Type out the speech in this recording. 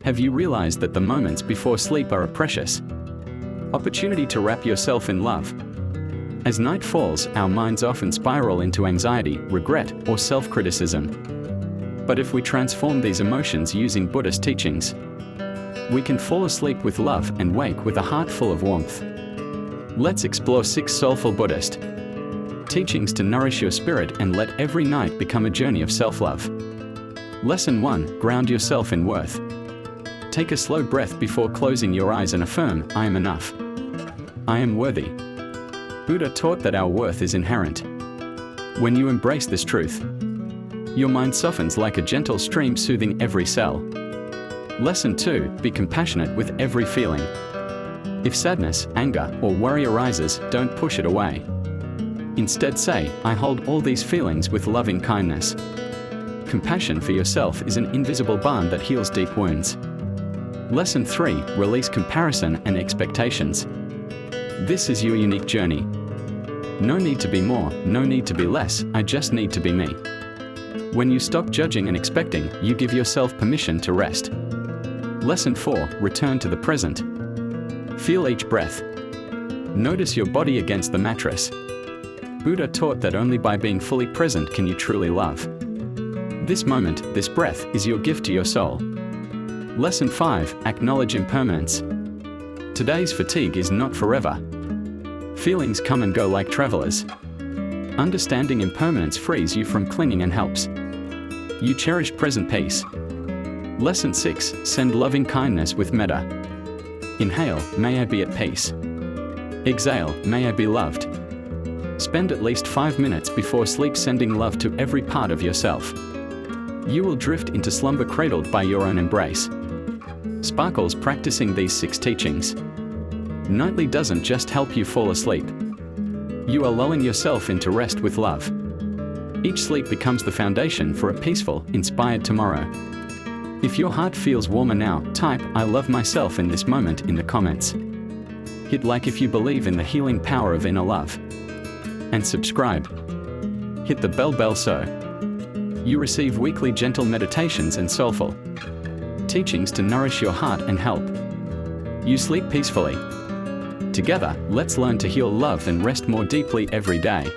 Have you realized that the moments before sleep are a precious opportunity to wrap yourself in love? As night falls, our minds often spiral into anxiety, regret, or self-criticism. But if we transform these emotions using Buddhist teachings, we can fall asleep with love and wake with a heart full of warmth. Let's explore 6 soulful Buddhist teachings to nourish your spirit and let every night become a journey of self-love. Lesson 1. Ground yourself in worth. Take a slow breath before closing your eyes and affirm, I am enough. I am worthy. Buddha taught that our worth is inherent. When you embrace this truth, your mind softens like a gentle stream, soothing every cell. Lesson 2. Be compassionate with every feeling. If sadness, anger, or worry arises, don't push it away. Instead say, I hold all these feelings with loving kindness. Compassion for yourself is an invisible balm that heals deep wounds. Lesson 3. Release comparison and expectations. This is your unique journey. No need to be more, no need to be less, I just need to be me. When you stop judging and expecting, you give yourself permission to rest. Lesson 4. Return to the present. Feel each breath. Notice your body against the mattress. Buddha taught that only by being fully present can you truly love. This moment, this breath, is your gift to your soul. Lesson 5. Acknowledge impermanence. Today's fatigue is not forever. Feelings come and go like travelers. Understanding impermanence frees you from clinging and helps you cherish present peace. Lesson 6. Send loving kindness with metta. Inhale, may I be at peace. Exhale, may I be loved. Spend at least 5 minutes before sleep sending love to every part of yourself. You will drift into slumber cradled by your own embrace. Sparkles practicing these 6 teachings nightly doesn't just help you fall asleep. You are lulling yourself into rest with love. Each sleep becomes the foundation for a peaceful, inspired tomorrow. If your heart feels warmer now, type, I love myself in this moment in the comments. Hit like if you believe in the healing power of inner love. And subscribe. Hit the bell so you receive weekly gentle meditations and soulful teachings to nourish your heart and help you sleep peacefully. Together, let's learn to heal love and rest more deeply every day.